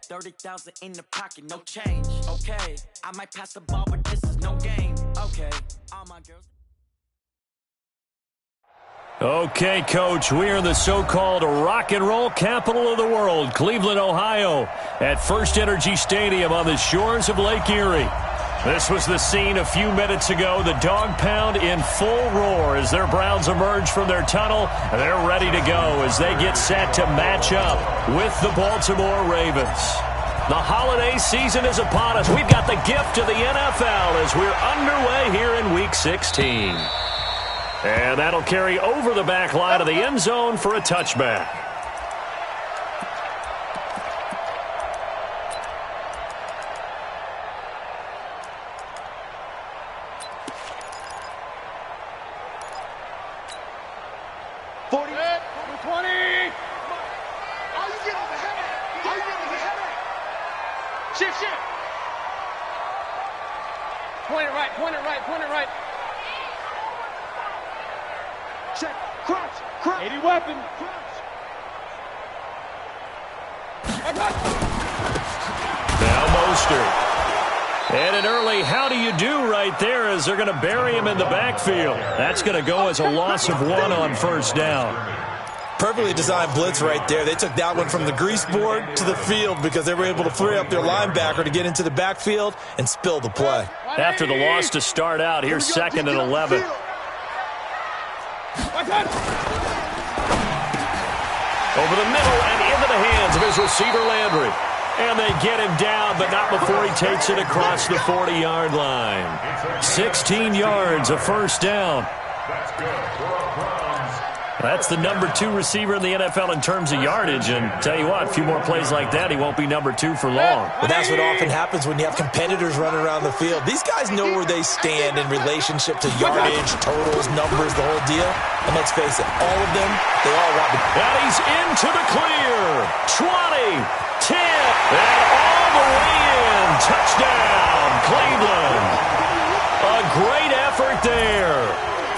30,000 in the pocket, no change. Okay, I might pass the ball, but this is no game. Okay, all my girls. Okay, Coach, we are in the so-called rock and roll capital of the world, Cleveland, Ohio, at First Energy Stadium on the shores of Lake Erie. This was the scene a few minutes ago, the dog pound in full roar as their Browns emerge from their tunnel. They're ready to go as they get set to match up with the Baltimore Ravens. The holiday season is upon us. We've got the gift of the NFL as we're underway here in Week 16. And that'll carry over the back line of the end zone for a touchback. Point it right. Check, crunch. 80 weapon. Now Mostert. And an early how do you do right there as they're going to bury him in the backfield. That's going to go as a loss of 1 on first down. Perfectly designed blitz right there. They took that one from the grease board to the field because they were able to free up their linebacker to get into the backfield and spill the play. After the loss to start out, here's 2nd and 11. Over the middle and into the hands of his receiver Landry. And they get him down, but not before he takes it across the 40-yard line. 16 yards, a first down. That's the number 2 receiver in the NFL in terms of yardage. And tell you what, a few more plays like that, he won't be number 2 for long. But that's what often happens when you have competitors running around the field. These guys know where they stand in relationship to yardage, totals, numbers, the whole deal. And let's face it, all of them, they all want to. And he's into the clear. 20, 10, and all the way in. Touchdown, Cleveland. A great effort there.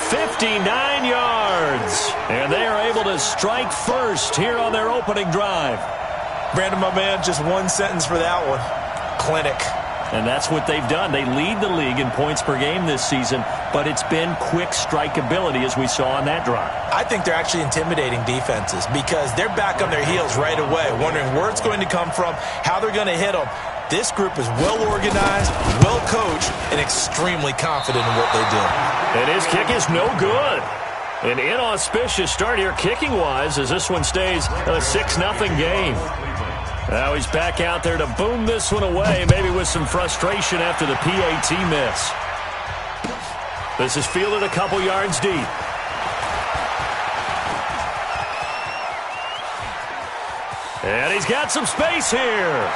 59 yards. And they are able to strike first here on their opening drive. Brandon, my man, just one sentence for that one. Clinic. And that's what they've done. They lead the league in points per game this season, but it's been quick strikeability as we saw on that drive. I think they're actually intimidating defenses because they're back on their heels right away, wondering where it's going to come from, how they're going to hit them. This group is well organized, well coached, and extremely confident in what they do. And his kick is no good. An inauspicious start here kicking-wise as this one stays a 6-0 game. Now he's back out there to boom this one away, maybe with some frustration after the PAT miss. This is fielded a couple yards deep. And he's got some space here.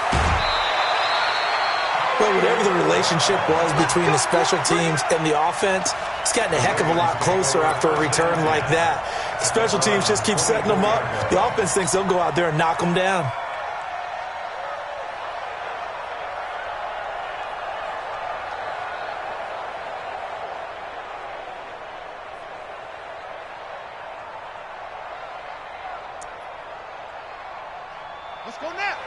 Well, whatever the relationship was between the special teams and the offense, it's gotten a heck of a lot closer after a return like that. The special teams just keep setting them up. The offense thinks they'll go out there and knock them down. Let's go now.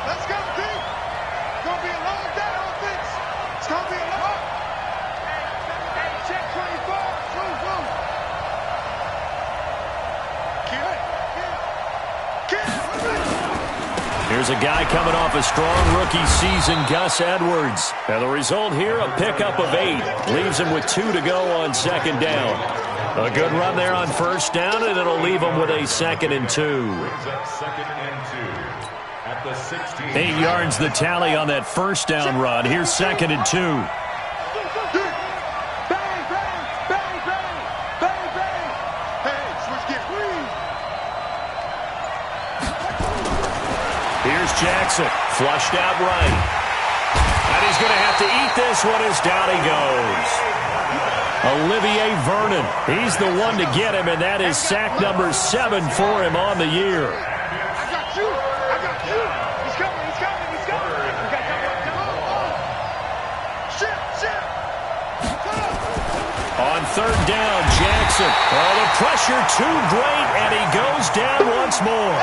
Let's go, D. It's going to be a long day, offense. It's going to be a long. Hey, check 24. Move. Here's a guy coming off a strong rookie season, Gus Edwards. And the result here, a pickup of 8. Leaves him with 2 to go on 2nd down. A good run there on first down, and it'll leave him with a 2nd and 2. 8 yards the tally on that first down run. Here's 2nd and 2. Here's Jackson, flushed out right. And he's going to have to eat this one as down he goes. Olivier Vernon, he's the one to get him, and that is sack number 7 for him on the year. I got you. He's coming. Shit. On 3rd down, Jackson. Oh, the pressure too great, and he goes down once more.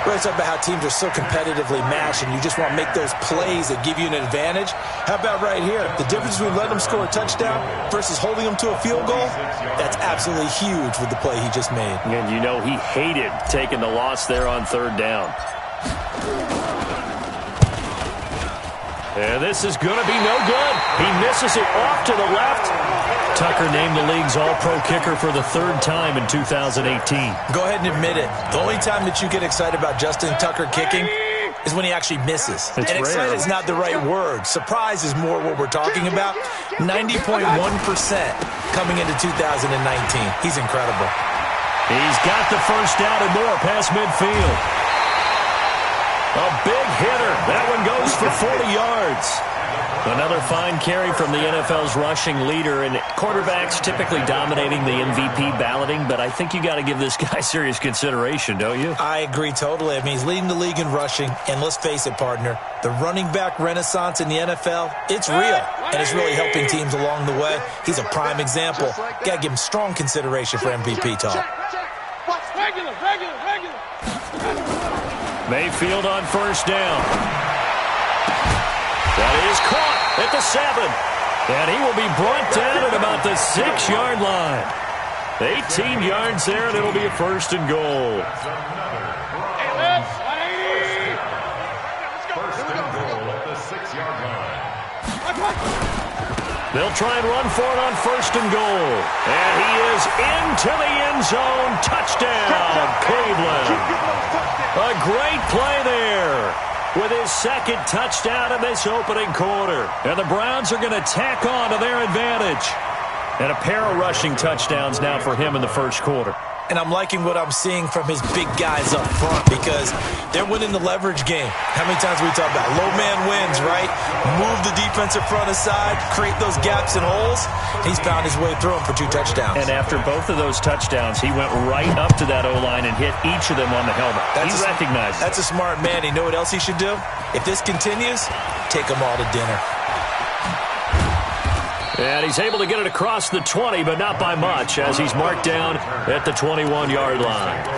We always talk about how teams are so competitively matched and you just want to make those plays that give you an advantage. How about right here? The difference between letting them score a touchdown versus holding them to a field goal, that's absolutely huge with the play he just made. And you know he hated taking the loss there on third down. And this is going to be no good. He misses it off to the left. Tucker named the league's all-pro kicker for the third time in 2018. Go ahead and admit it. The only time that you get excited about Justin Tucker kicking is when he actually misses. It's and excited is not the right word. Surprise is more what we're talking about. 90.1% coming into 2019. He's incredible. He's got the first down and more past midfield. A big hitter. That one goes for 40 yards. Another fine carry from the NFL's rushing leader, and quarterbacks typically dominating the MVP balloting, but I think you got to give this guy serious consideration, don't you? I agree totally. I mean, he's leading the league in rushing, and let's face it, partner, the running back renaissance in the NFL, it's real, and it's really helping teams along the way. He's a prime example. Got to give him strong consideration for MVP talk. Regular. Mayfield on first down. That is caught at the 7. And he will be brought down at about the 6-yard line. 18 yards there, and it'll be a first and goal. They'll try and run for it on first and goal. And he is into the end zone. Touchdown, Cleveland. A great play there with his second touchdown in this opening quarter. And the Browns are going to tack on to their advantage. And a pair of rushing touchdowns now for him in the first quarter. And I'm liking what I'm seeing from his big guys up front because they're winning the leverage game. How many times we talk about low man wins, right? Move the defensive front aside, create those gaps and holes. He's found his way through them for 2 touchdowns. And after both of those touchdowns, he went right up to that O-line and hit each of them on the helmet. He recognized it. That's a smart man. You know what else he should do? If this continues, take them all to dinner. And he's able to get it across the 20, but not by much, as he's marked down at the 21-yard line.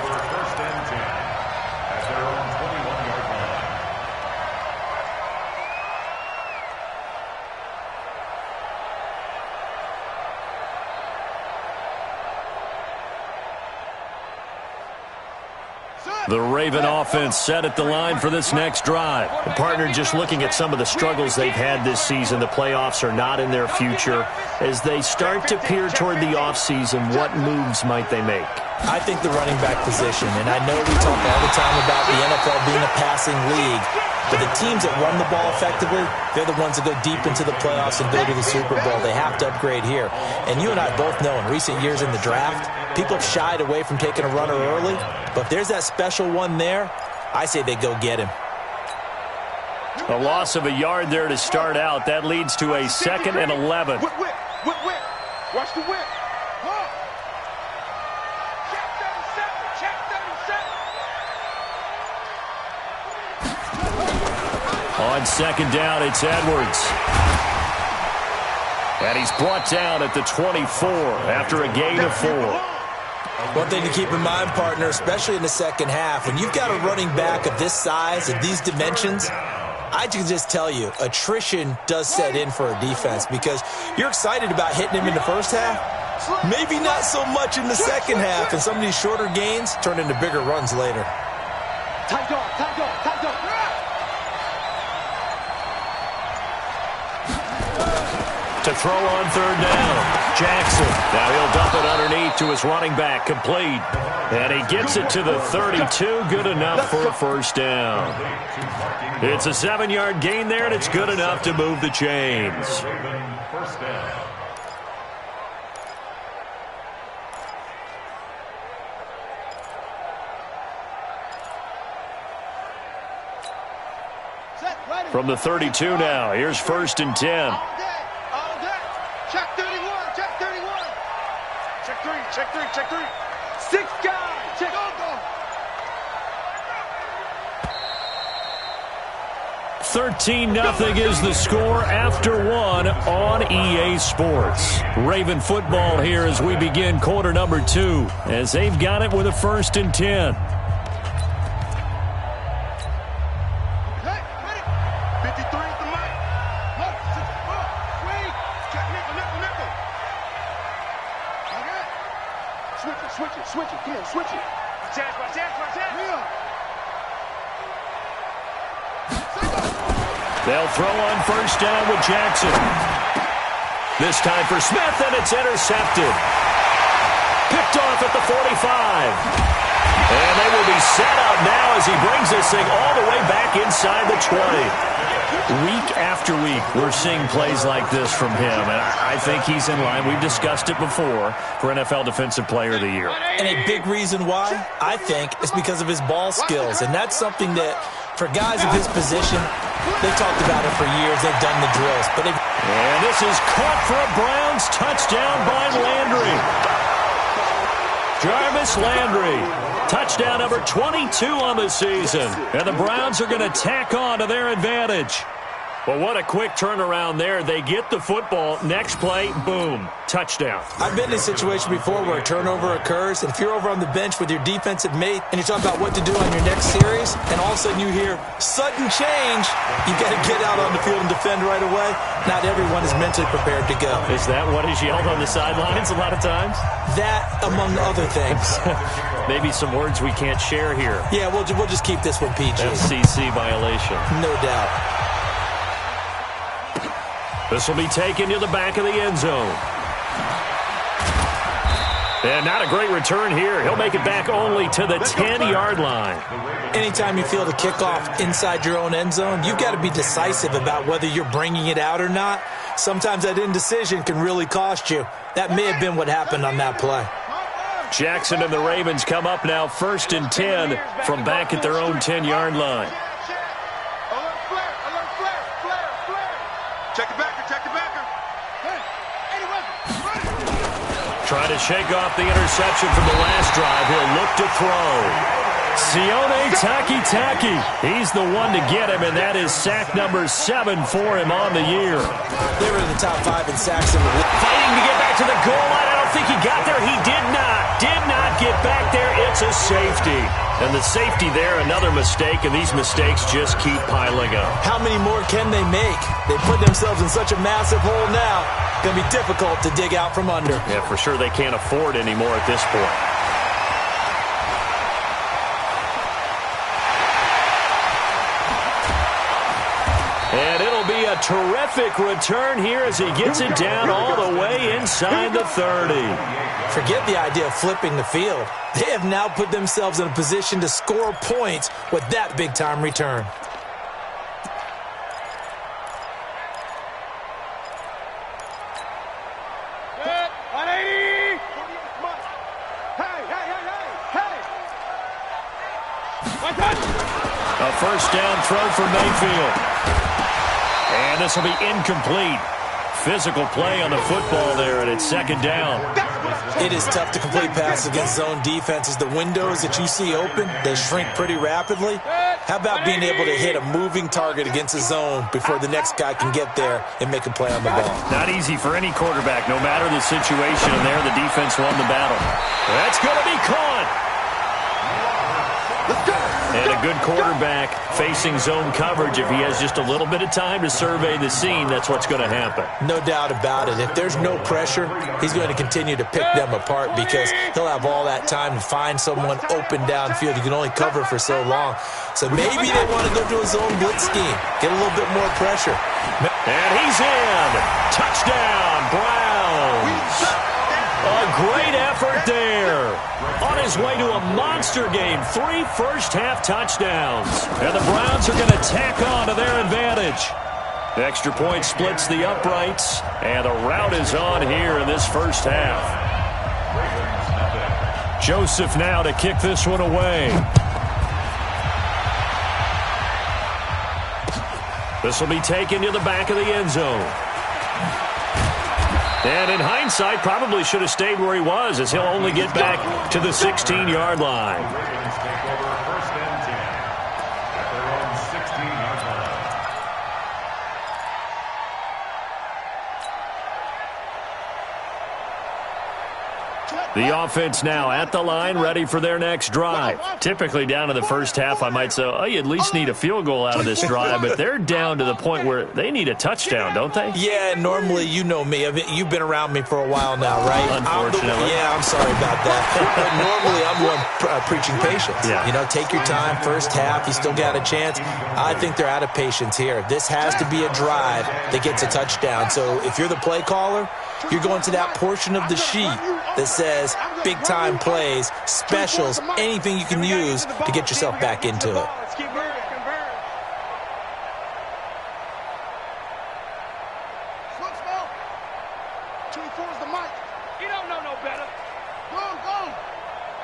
The Raven offense set at the line for this next drive. The partner just looking at some of the struggles they've had this season. The playoffs are not in their future. As they start to peer toward the offseason, what moves might they make? I think the running back position, and I know we talk all the time about the NFL being a passing league, but the teams that run the ball effectively, they're the ones that go deep into the playoffs and go to the Super Bowl. They have to upgrade here. And you and I both know in recent years in the draft, people have shied away from taking a runner early, but if there's that special one there, I say they go get him. A loss of a yard there to start out. That leads to a 2nd and 11. Whip. Watch the whip. Check 37. On 2nd down, it's Edwards. And he's brought down at the 24 after a gain of 4. One thing to keep in mind, partner, especially in the second half, when you've got a running back of this size, of these dimensions, I can just tell you, attrition does set in for a defense because you're excited about hitting him in the first half. Maybe not so much in the second half, and some of these shorter gains turn into bigger runs later. Tight dog. To throw on 3rd down, Jackson. Now he'll dump it underneath to his running back, complete. And he gets it to the 32, good enough for a first down. It's a 7-yard gain there, and it's good enough to move the chains. First down. From the 32 now, here's 1st and 10. All day. Check 31. Check 3. 6 guys. Check. Go. 13-0 is the score after 1 on EA Sports. Raven football here as we begin quarter number 2, as they've got it with a 1st and 10. Switch it. Come on, switch it. Watch out. Leon. They'll throw on first down with Jackson. This time for Smith, and it's intercepted. Picked off at the 45. And they will be set up now as he brings this thing all the way back inside the 20. Week after week, we're seeing plays like this from him, and I think he's in line. We've discussed it before for NFL Defensive Player of the Year. And a big reason why, I think, is because of his ball skills, and that's something that, for guys of his position, they've talked about it for years. They've done the drills. And this is caught for a Browns touchdown by Landry. Jarvis Landry. Touchdown number 22 on the season. And the Browns are going to tack on to their advantage. Well, what a quick turnaround there. They get the football. Next play, boom, touchdown. I've been in a situation before where a turnover occurs, and if you're over on the bench with your defensive mate and you're talking about what to do on your next series, and all of a sudden you hear sudden change, you got to get out on the field and defend right away. Not everyone is mentally prepared to go. Is that what is yelled on the sidelines a lot of times? That, among other things. Maybe some words we can't share here. Yeah, we'll just keep this one PG. FCC violation. No doubt. This will be taken to the back of the end zone. And not a great return here. He'll make it back only to the 10-yard line. Anytime you feel the kickoff inside your own end zone, you've got to be decisive about whether you're bringing it out or not. Sometimes that indecision can really cost you. That may have been what happened on that play. Jackson and the Ravens come up now 1st and 10 from back at their own 10-yard line. Check the backer. Trying to shake off the interception from the last drive. He'll look to throw. Sione Takitaki. He's the one to get him, and that is sack number 7 for him on the year. They were in the top 5 in sacks in the league. Fighting to get back to the goal line. I don't think he got there. He did not. Did not get back there. It's a safety. And the safety there, another mistake, and these mistakes just keep piling up. How many more can they make? They put themselves in such a massive hole now. Going to be difficult to dig out from under. Yeah, for sure they can't afford anymore at this point. And it'll be a terrific return here as he gets it down all the way inside the 30. Forget the idea of flipping the field. They have now put themselves in a position to score points with that big-time return. A first down throw for Mayfield. And this will be incomplete. Physical play on the football there, and it's 2nd down. It is tough to complete passes against zone defenses. The windows that you see open, they shrink pretty rapidly. How about being able to hit a moving target against a zone before the next guy can get there and make a play on the ball? Not easy for any quarterback, no matter the situation, and there the defense won the battle. That's going to be caught. And a good quarterback facing zone coverage. If he has just a little bit of time to survey the scene, that's what's going to happen. No doubt about it. If there's no pressure, he's going to continue to pick them apart because he'll have all that time to find someone open downfield. You can only cover for so long. So maybe they want to go to a zone blitz scheme, get a little bit more pressure. And he's in. Touchdown, Browns. A great effort there. On his way to a monster game. 3 first-half touchdowns. And the Browns are going to tack on to their advantage. The extra point splits the uprights. And the route is on here in this first half. Joseph now to kick this one away. This will be taken to the back of the end zone. And in hindsight, probably should have stayed where he was, as he'll only get back to the 16-yard line. The offense now at the line, ready for their next drive. Typically down to the first half, I might say, oh, you at least need a field goal out of this drive, but they're down to the point where they need a touchdown, don't they? Yeah, normally, you know me. You've been around me for a while now, right? Unfortunately. I'm sorry about that. But normally, I'm the one preaching patience. Yeah. You know, take your time, first half, you still got a chance. I think they're out of patience here. This has to be a drive that gets a touchdown. So if you're the play caller, you're going to that portion of the sheet that says big-time plays, specials, anything you can use to get yourself back into it.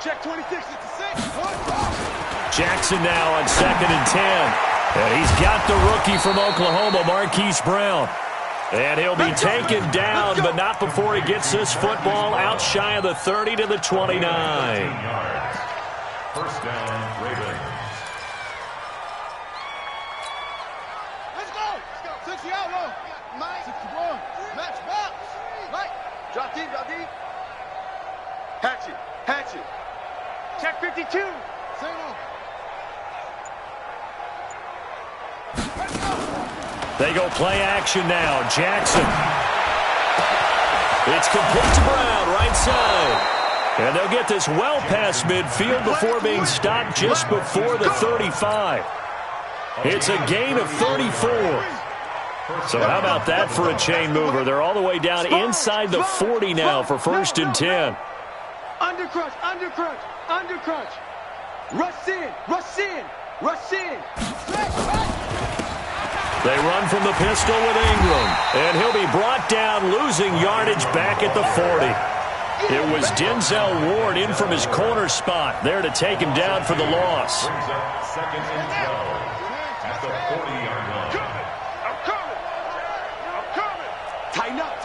Check 26, it's a 6. Jackson now on 2nd and 10. And he's got the rookie from Oklahoma, Marquise Brown. And he'll be taken down, but not before he gets this football out shy of the 30 to the 29. First down, Ravens. Let's go. 60 out low. 61. Match box. Right. Drop deep, drop deep. Hatch it. Check 52. Single. Let's go. They go play action now. Jackson. It's complete to Brown, right side. And they'll get this well past midfield before being stopped just before the 35. It's a gain of 34. So how about that for a chain mover? They're all the way down inside the 40 now for 1st and 10. Undercrunch. Rush in. They run from the pistol with Ingram, and he'll be brought down, losing yardage back at the 40. It was Denzel Ward in from his corner spot there to take him down for the loss. Brings up 2nd and 12 at the 40-yard line. I'm coming. Tighten up.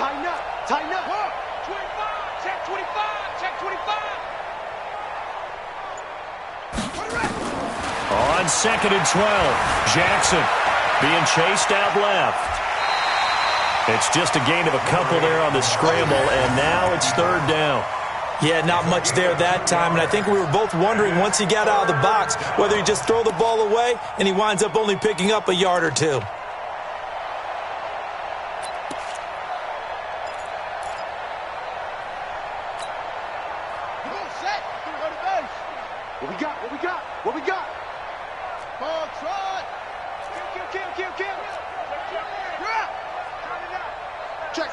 25. Check 25. On 2nd and 12, Jackson being chased out left. It's just a gain of a couple there on the scramble, and now it's 3rd down. Yeah, not much there that time, and I think we were both wondering once he got out of the box whether he just throw the ball away, and he winds up only picking up a yard or two. What we got? Ball trot. Kill. Check.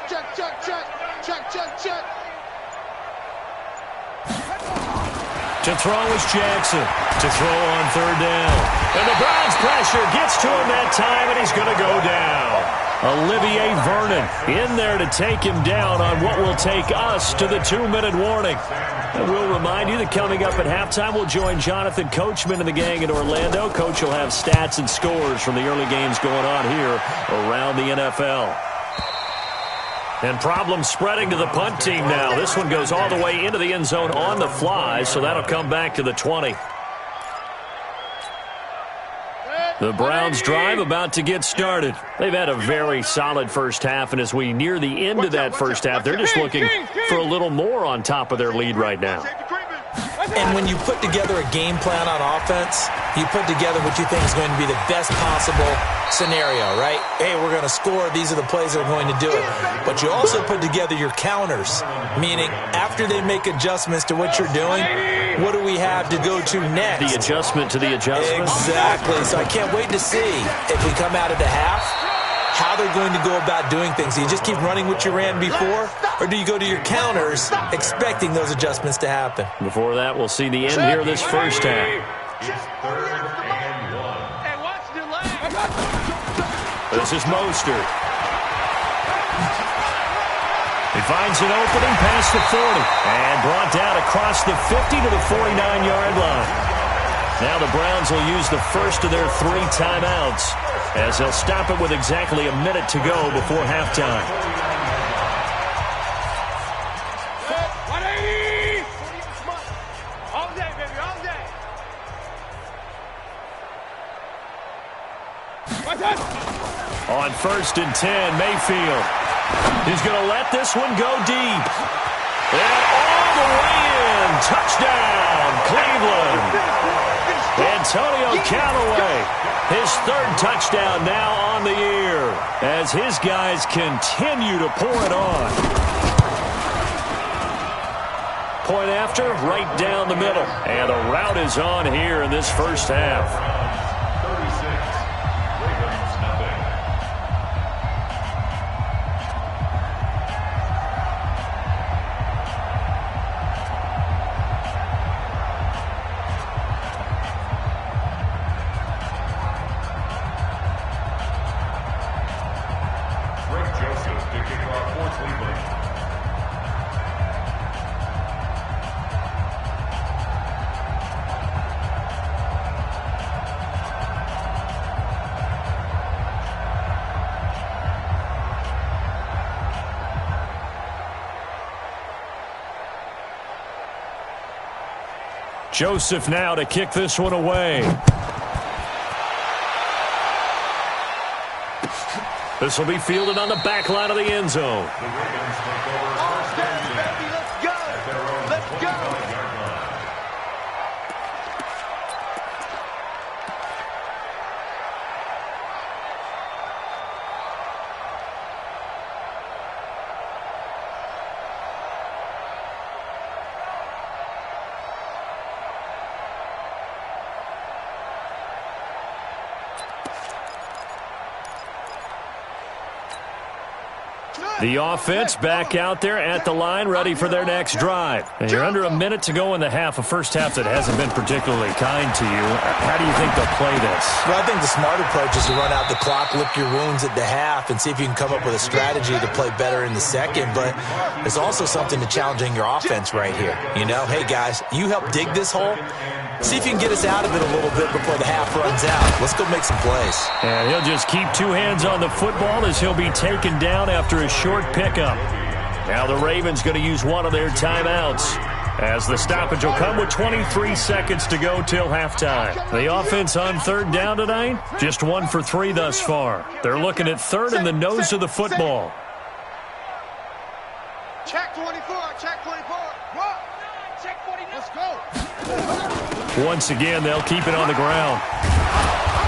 To throw is Jackson. To throw on 3rd down. And the Browns pressure gets to him that time, and he's going to go down. Olivier Vernon in there to take him down on what will take us to the 2-minute warning. And we'll remind you that coming up at halftime, we'll join Jonathan Coachman and the gang in Orlando. Coach will have stats and scores from the early games going on here around the NFL. And problems spreading to the punt team now. This one goes all the way into the end zone on the fly, so that'll come back to the 20. The Browns drive about to get started. They've had a very solid first half, and as we near the end of that first half, they're just looking for a little more on top of their lead right now. And when you put together a game plan on offense, you put together what you think is going to be the best possible scenario, right? Hey, we're going to score. These are the plays that are going to do it. But you also put together your counters, meaning after they make adjustments to what you're doing, what do we have to go to next? The adjustment to the adjustment. Exactly. So I can't wait to see if we come out of the half, how they're going to go about doing things. Do you just keep running what you ran before, or do you go to your counters expecting those adjustments to happen? Before that, we'll see the end here of this first half. It's 3rd and 1. Hey, watch the leg. This is Mostert. He finds an opening past the 40 and brought down across the 50 to the 49-yard line. Now the Browns will use the first of their 3 timeouts as they'll stop it with exactly a minute to go before halftime. 180! All day, baby, all day. On 1st and 10, Mayfield. He's going to let this one go deep. And all the way touchdown, Cleveland. Antonio Callaway, his third touchdown now on the year as his guys continue to pour it on. Point after, right down the middle. And the route is on here in this first half. 36, Ravens nothing. Joseph to kick off for Cleveland. Joseph now to kick this one away. This will be fielded on the back line of the end zone. The Ravens take over first and 10 at their own 25-yard line. The offense back out there at the line, ready for their next drive. And you're under a minute to go in the half, a first half that hasn't been particularly kind to you. How do you think they'll play this? Well, I think the smart approach is to run out the clock, lick your wounds at the half, and see if you can come up with a strategy to play better in the second. But there's also something to challenging your offense right here. You know, hey, guys, you help dig this hole. See if you can get us out of it a little bit before the half runs out. Let's go make some plays. And he'll just keep two hands on the football as he'll be taken down after a short pickup. Now the Ravens going to use one of their timeouts as the stoppage will come with 23 seconds to go till halftime. The offense on third down tonight, just 1 for 3 thus far. They're looking at third in the nose of the football. Check 24, check 24. What? Check 40. Let's go. Once again, they'll keep it on the ground.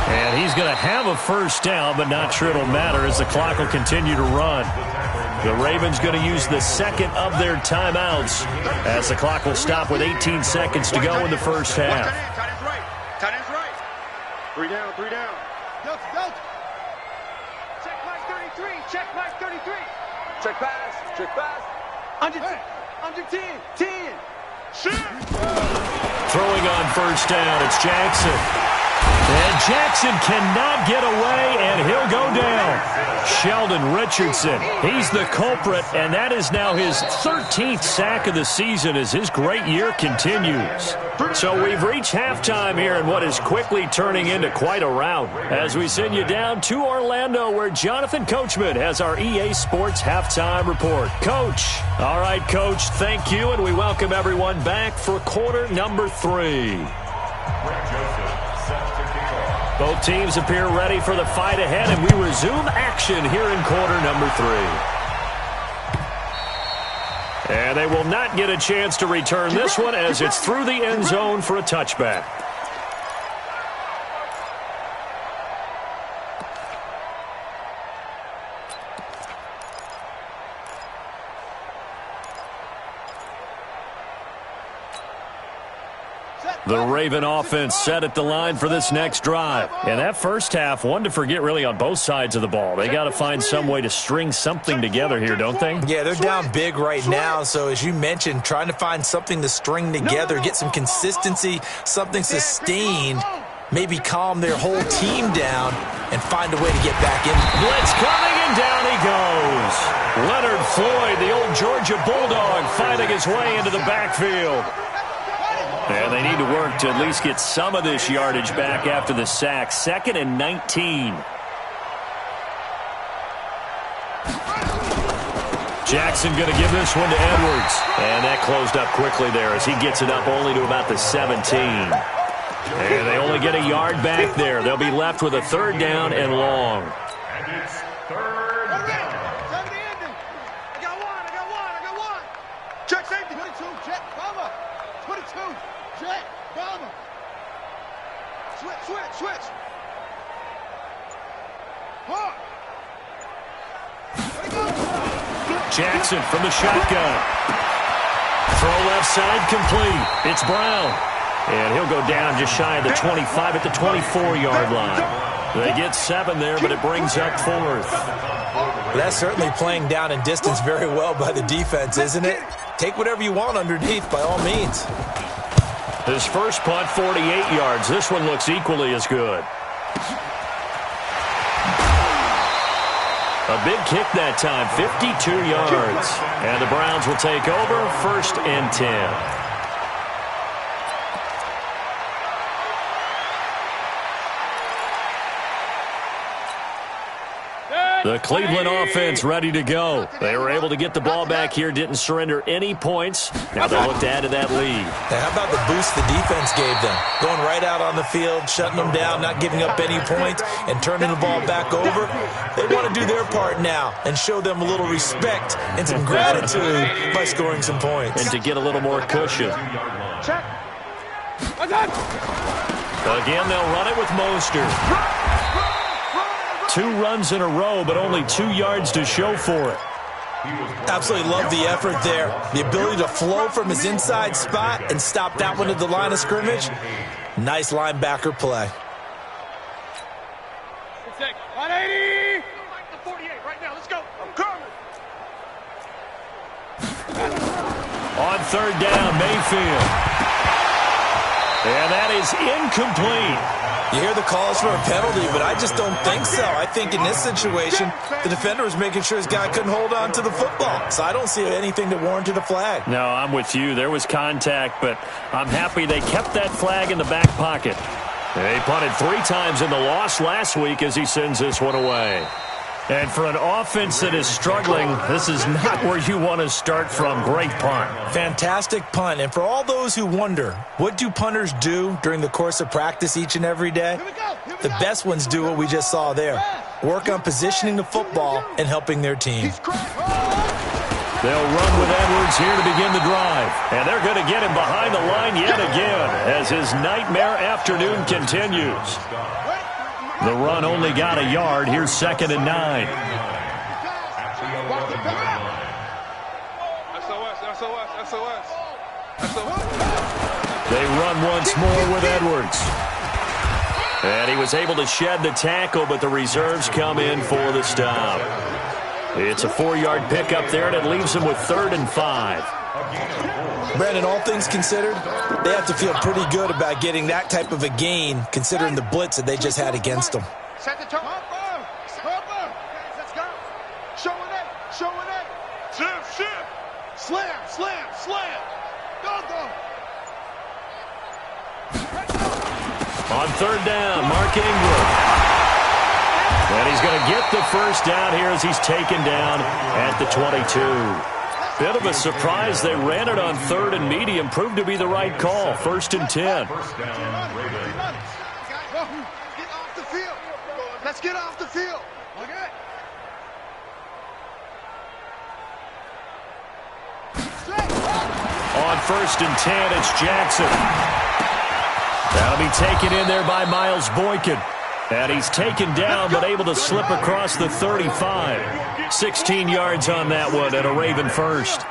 And he's going to have a first down, but not sure it'll matter as the clock will continue to run. The Ravens going to use the second of their timeouts as the clock will stop with 18 seconds to go in the first half. Tight end's right. Tight end's right. 3 down, 3 down. Delta. Check Mike 33. Check Mike 33. Check pass. Check pass. Under 10. 10. Throwing on first down, it's Jackson. And Jackson cannot get away, and he'll go down. Sheldon Richardson, he's the culprit, and that is now his 13th sack of the season as his great year continues. So we've reached halftime here in what is quickly turning into quite a rout as we send you down to Orlando where Jonathan Coachman has our EA Sports Halftime Report. Coach. All right, Coach, thank you, and we welcome everyone back for quarter number 3. Both teams appear ready for the fight ahead, and we resume action here in quarter number 3. And they will not get a chance to return this one as it's through the end zone for a touchback. The Raven offense set at the line for this next drive. And that first half, one to forget really on both sides of the ball. They got to find some way to string something together here, don't they? Yeah, they're down big right now. So as you mentioned, trying to find something to string together, get some consistency, something sustained, maybe calm their whole team down and find a way to get back in. Blitz coming, and down he goes. Leonard Floyd, the old Georgia Bulldog, fighting his way into the backfield. And they need to work to at least get some of this yardage back after the sack. 2nd and 19. Jackson going to give this one to Edwards. And that closed up quickly there as he gets it up only to about the 17. And they only get a yard back there. They'll be left with a third down and long. And it's third down. I got one. Check safety. 22. Check. Cover. Switch. Jackson from the shotgun. Throw left side complete. It's Brown. And he'll go down just shy of the 25 at the 24-yard line. They get 7 there, but it brings up 4th. That's certainly playing down in distance very well by the defense, isn't it? Take whatever you want underneath, by all means. His first punt, 48 yards. This one looks equally as good. A big kick that time, 52 yards. And the Browns will take over, 1st and 10. The Cleveland offense ready to go. They were able to get the ball back here, didn't surrender any points. Now they look to add to that lead. Now, how about the boost the defense gave them? Going right out on the field, shutting them down, not giving up any points, and turning the ball back over. They want to do their part now and show them a little respect and some gratitude by scoring some points. And to get a little more cushion. Again, they'll run it with Mostert. 2 runs in a row, but only 2 yards to show for it. Absolutely love the effort there. The ability to flow from his inside spot and stop that one at the line of scrimmage. Nice linebacker play. 180. 48 right now. Let's go. I'm coming. On 3rd down, Mayfield. And that is incomplete. You hear the calls for a penalty, but I just don't think so. I think in this situation, the defender was making sure his guy couldn't hold on to the football. So I don't see anything that warranted a flag. No, I'm with you. There was contact, but I'm happy they kept that flag in the back pocket. They punted 3 times in the loss last week as he sends this one away. And for an offense that is struggling, this is not where you want to start from. Great punt. Fantastic punt. And for all those who wonder, what do punters do during the course of practice each and every day? The best ones do what we just saw there. Work on positioning the football and helping their team. They'll run with Edwards here to begin the drive. And they're going to get him behind the line yet again as his nightmare afternoon continues. The run only got a yard. Here's 2nd and 9. They run once more with Edwards. And he was able to shed the tackle, but the reserves come in for the stop. It's a 4-yard pickup there, and it leaves him with 3rd and 5. Brandon, all things considered, they have to feel pretty good about getting that type of a gain, considering the blitz that they just had against them. Set the tone. Let's go. Show it. Shift. Slam. Go. On 3rd down, Mark Ingram. And he's going to get the first down here as he's taken down at the 22. Bit of a surprise. They ran it on 3rd and medium. Proved to be the right call. 1st and 10. Get off the field. Let's get off the field. Okay. On 1st and 10, it's Jackson. That'll be taken in there by Miles Boykin. And he's taken down but able to slip across the 35. 16 yards on that one and a Raven first.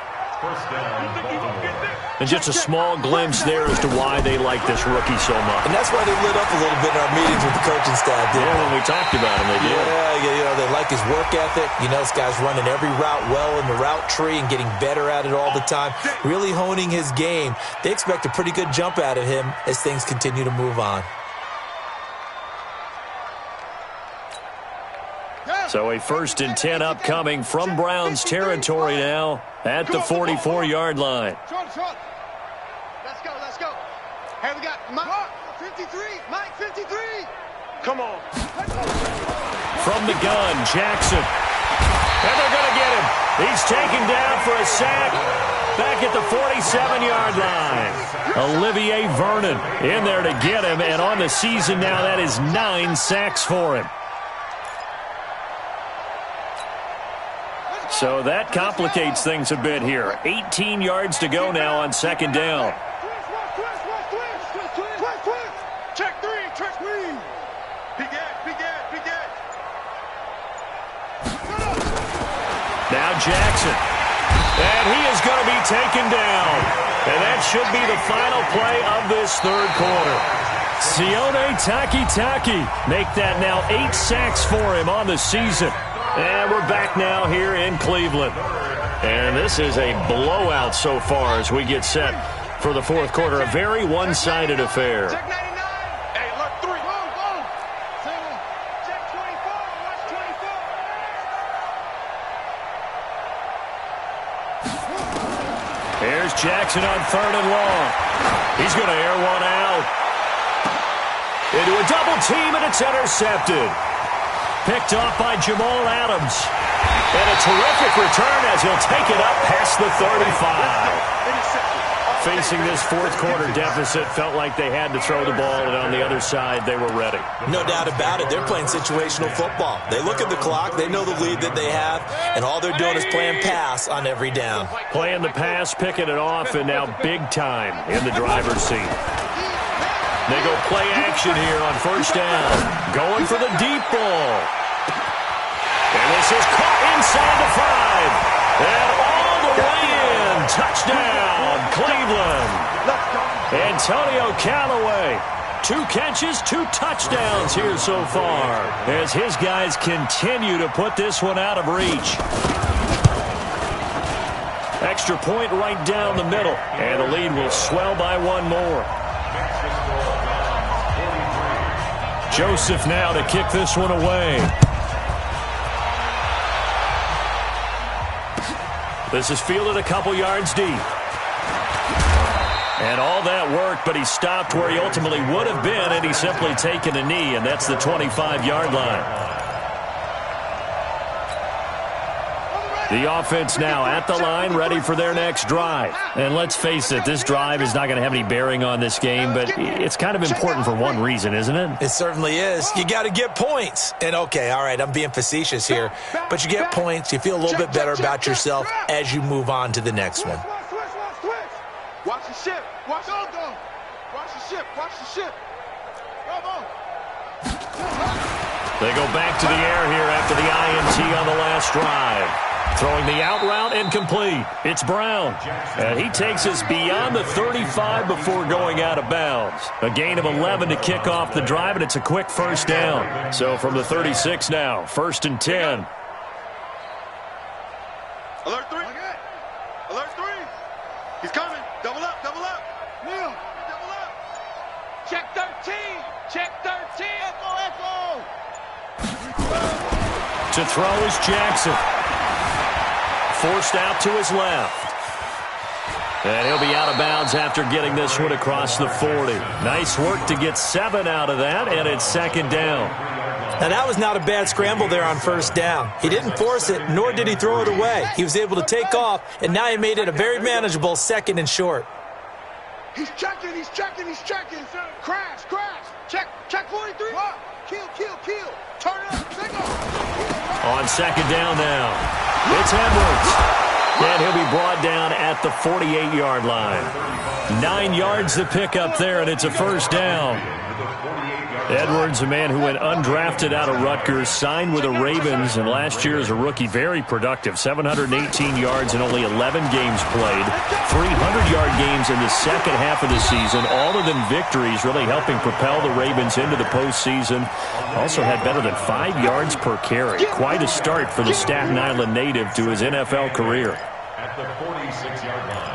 And just a small glimpse there as to why they like this rookie so much. And that's why they lit up a little bit in our meetings with the coaching staff. Yeah, when we talked about him, they did. Yeah, they like his work ethic. You know, this guy's running every route well in the route tree and getting better at it all the time. Really honing his game. They expect a pretty good jump out of him as things continue to move on. So a 1st and 10 upcoming from Browns territory now at the 44-yard line. Let's go. Hey, we got Mike 53. Mike 53. Come on. From the gun, Jackson. And they're going to get him. He's taken down for a sack back at the 47-yard line. Olivier Vernon in there to get him. And on the season now, that is 9 sacks for him. So that complicates things a bit here. 18 yards to go now on 2nd down. Check 3. Now Jackson. And he is going to be taken down. And that should be the final play of this third quarter. Sione Takitaki make that now 8 sacks for him on the season. And we're back now here in Cleveland. And this is a blowout so far as we get set for the fourth quarter. A very one-sided affair. Check 99. Hey, look, 3. Go, go. Check 24. Watch 24. Here's Jackson on 3rd and long. He's going to air one out. Into a double team, and it's intercepted. Picked off by Jamal Adams. And a terrific return as he'll take it up past the 35. Facing this fourth quarter deficit, felt like they had to throw the ball, and on the other side, they were ready. No doubt about it. They're playing situational football. They look at the clock. They know the lead that they have, and all they're doing is playing pass on every down. Playing the pass, picking it off, and now big time in the driver's seat. They go play action here on first down. Going for the deep ball. And this is caught inside the 5. And all the way in. Touchdown, Cleveland. Antonio Callaway. 2 catches, 2 touchdowns here so far as his guys continue to put this one out of reach. Extra point right down the middle, and the lead will swell by 1 more. Joseph now to kick this one away. This is fielded a couple yards deep. And all that work, but he stopped where he ultimately would have been, and he's simply taken a knee, and that's the 25-yard line. The offense now at the line, ready for their next drive. And let's face it, this drive is not going to have any bearing on this game, but it's kind of important for one reason, isn't it? It certainly is. You got to get points. And, okay, all right, I'm being facetious here, but you get points, you feel a little bit better about yourself as you move on to the next one. Watch the ship. Watch the ship. Watch the ship. Come on. They go back to the air here after the INT on the last drive. Throwing the out route incomplete. It's Brown. And he takes us beyond the 35 before going out of bounds. A gain of 11 to kick off the drive, and it's a quick first down. So from the 36 now, 1st and 10. Alert 3. Alert 3. He's coming. Double up. Double up. Neil. Double up. Check 13. Check 13. Echo. To throw is Jackson. Forced out to his left. And he'll be out of bounds after getting this one across the 40. Nice work to get 7 out of that, and it's 2nd down. Now, that was not a bad scramble there on first down. He didn't force it, nor did he throw it away. He was able to take off, and now he made it a very manageable 2nd and short. He's checking. Crash. Check 43. Kill. Turn it up. Take off. On 2nd down now, it's Edwards. And he'll be brought down at the 48-yard line. 9 yards to pick up there, and it's a first down. Edwards, a man who went undrafted out of Rutgers, signed with the Ravens, and last year as a rookie, very productive. 718 yards in only 11 games played. 300-yard games in the second half of the season. All of them victories, really helping propel the Ravens into the postseason. Also had better than 5 yards per carry. Quite a start for the Staten Island native to his NFL career. At the 46-yard line.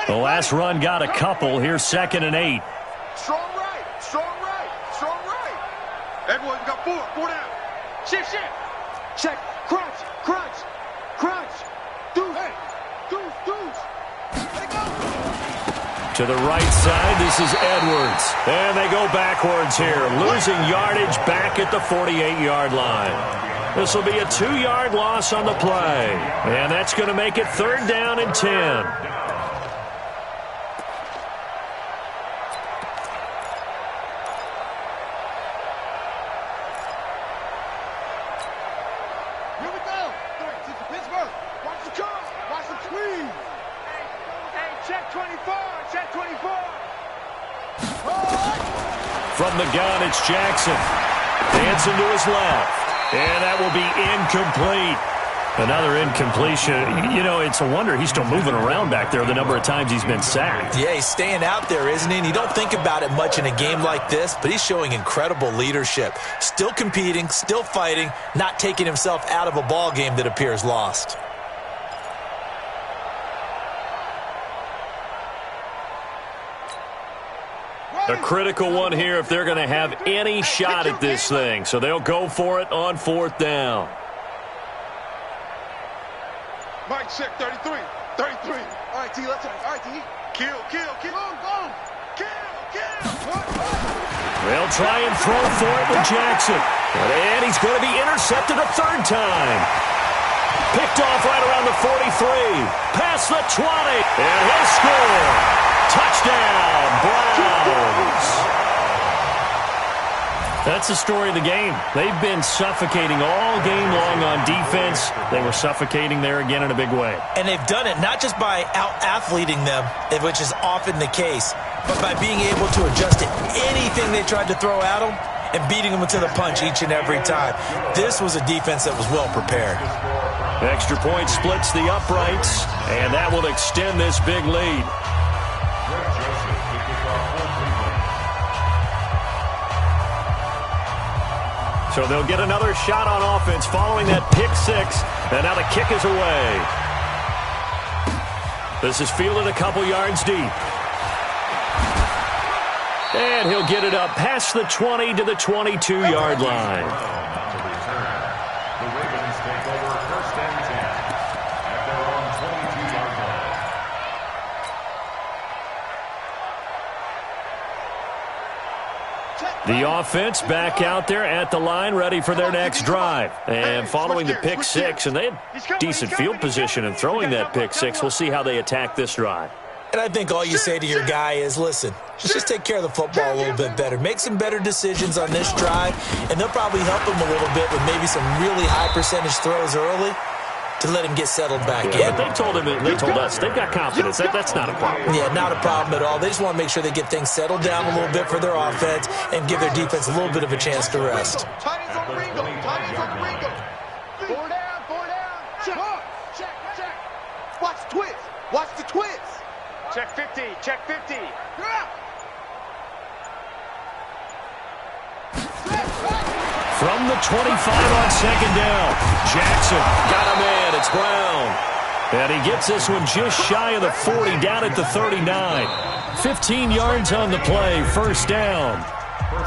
The last run got a couple. Here's 2nd and 8. Strong right. Edwards got 4 down. Shift. Check. Crunch. Deuce. Let it go. To the right side, this is Edwards. And they go backwards here, losing yardage back at the 48-yard line. This will be a 2-yard loss on the play. And that's going to make it 3rd down and 10. Check 24. Check 24. From the gun, it's Jackson. Dancing to his left. And that will be incomplete. Another incompletion. You know, it's a wonder he's still moving around back there the number of times he's been sacked. Yeah, he's staying out there, isn't he? And you don't think about it much in a game like this, but he's showing incredible leadership. Still competing, still fighting, not taking himself out of a ball game that appears lost. A critical one here if they're going to have any shot at this thing. So they'll go for it on 4th down. Mike, check 33. 33. All right, T, let's go. All right, T. Kill. Boom. Kill. They'll try and throw for it with Jackson. And he's going to be intercepted a 3rd time. Picked off right around the 43. Past the 20. And he'll score. Touchdown, Browns. That's the story of the game. They've been suffocating all game long on defense. They were suffocating there again in a big way. And they've done it not just by out-athleting them, which is often the case, but by being able to adjust to anything they tried to throw at them and beating them to the punch each and every time. This was a defense that was well prepared. Extra point splits the uprights, and that will extend this big lead. So they'll get another shot on offense following that pick 6. And now the kick is away. This is fielded a couple yards deep. And he'll get it up past the 20 to the 22-yard line. The Ravens take over 1st and 10 at their own 22-yard line. The offense back out there at the line, ready for their next drive. And following the pick 6, and they had decent field position in throwing that pick 6. We'll see how they attack this drive. And I think all you say to your guy is, listen, just take care of the football a little bit better. Make some better decisions on this drive, and they'll probably help him a little bit with maybe some really high percentage throws early to let him get settled back in. But they told us they've got confidence. That's not a problem. Yeah, not a problem at all. They just want to make sure they get things settled down a little bit for their offense and give their defense a little bit of a chance to rest. Tight ends on Ringo. 4 down. Check. Watch the twist. Check 50. From the 25 on 2nd down, Jackson got him in. It's Brown. And he gets this one just shy of the 40, down at the 39. 15 yards on the play, 1st down.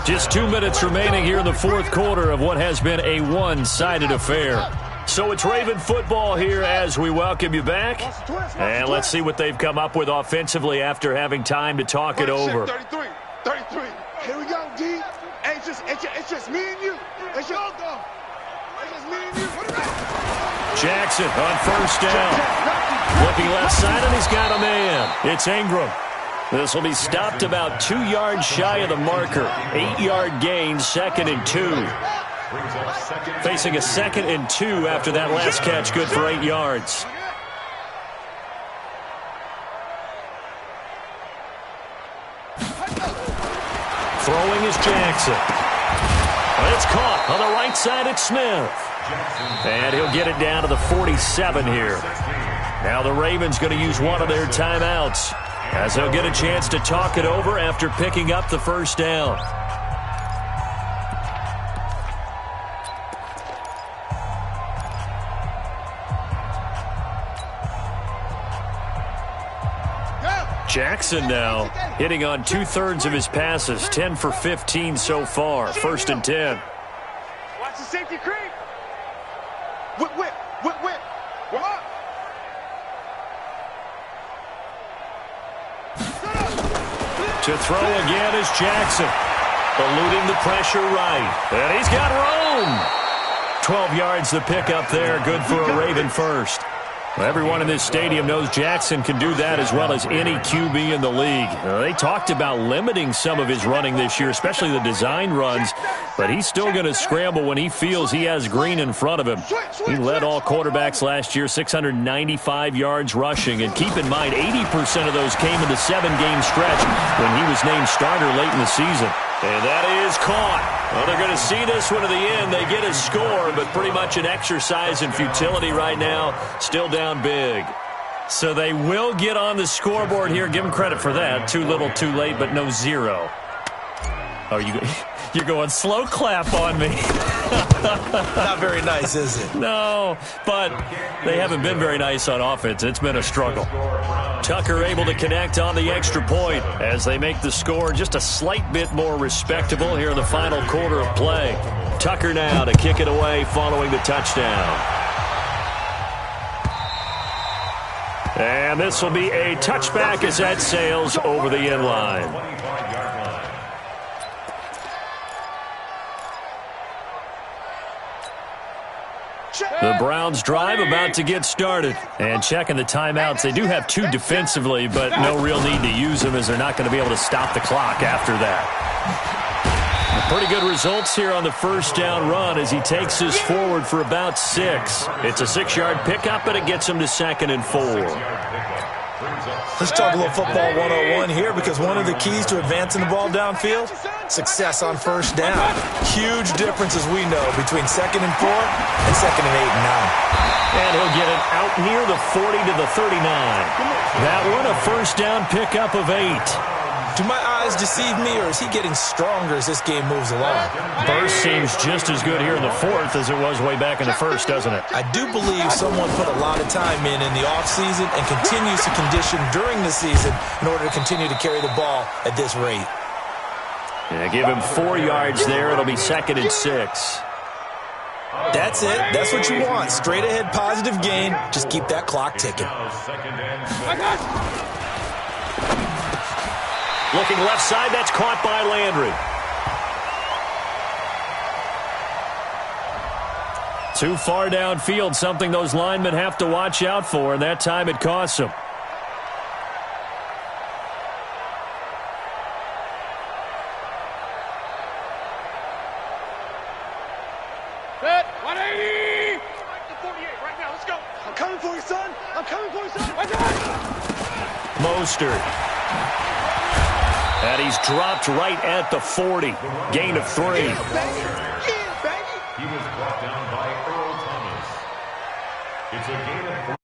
Just 2 minutes remaining here in the 4th quarter of what has been a one-sided affair. So it's Raven football here as we welcome you back. And let's see what they've come up with offensively after having time to talk it over. 33. Here we go, D. Hey, it's just me and you. It's just me and you. Jackson on 1st down. Looking left side, and he's got a man. It's Ingram. This will be stopped about 2 yards shy of the marker. 8-yard gain, 2nd and 2. Facing a 2nd and 2 after that last catch, good for 8 yards. Throwing is Jackson. It's caught on the right side. It's Smith. And he'll get it down to the 47 here. Now the Ravens going to use one of their timeouts as they'll get a chance to talk it over after picking up the 1st down. Jackson now hitting on 2/3 of his passes, 10 for 15 so far. 1st and 10. Watch the safety creep. Whip. What? To throw again is Jackson. Eluding the pressure right. And he's got room. 12 yards the pick up there. Good for a Raven 1st. Well, everyone in this stadium knows Jackson can do that as well as any QB in the league. They talked about limiting some of his running this year, especially the design runs, but he's still going to scramble when he feels he has green in front of him. He led all quarterbacks last year, 695 yards rushing, and keep in mind 80% of those came in the 7-game stretch when he was named starter late in the season. And that is caught. Well, they're going to see this one to the end. They get a score, but pretty much an exercise in futility right now. Still down big. So they will get on the scoreboard here. Give them credit for that. Too little, too late, but no zero. Oh, you're going slow clap on me. Not very nice, is it? No, but they haven't been very nice on offense. It's been a struggle. Tucker able to connect on the extra point as they make the score just a slight bit more respectable here in the final quarter of play. Tucker now to kick it away following the touchdown. And this will be a touchback as that sails over the end line. The Browns drive about to get started. And checking the timeouts. They do have 2 defensively, but no real need to use them as they're not going to be able to stop the clock after that. Pretty good results here on the first down run as he takes us forward for about 6. It's a 6-yard pickup, but it gets him to 2nd and 4. Let's talk a little football 101 here, because one of the keys to advancing the ball downfield, success on first down. Huge difference, as we know, between 2nd and 4 and 2nd and 8 and 9. And he'll get it out near the 40 to the 39. That one a first down pickup of 8. Do my eyes deceive me, or is he getting stronger as this game moves along? Burst seems just as good here in the 4th as it was way back in the 1st, doesn't it? I do believe someone put a lot of time in the offseason and continues to condition during the season in order to continue to carry the ball at this rate. Yeah, give him 4 yards there. It'll be 2nd and 6. That's it. That's what you want. Straight ahead positive gain. Just keep that clock ticking. Looking left side, that's caught by Landry. Too far downfield, something those linemen have to watch out for, and that time it costs them. Set, 180! The 48 right now, let's go. I'm coming for you, son. I'm coming for you, son. Right there. Mostert. And he's dropped right at the 40. Gain of 3. He was brought down by Earl Thomas. It's a gain of 3.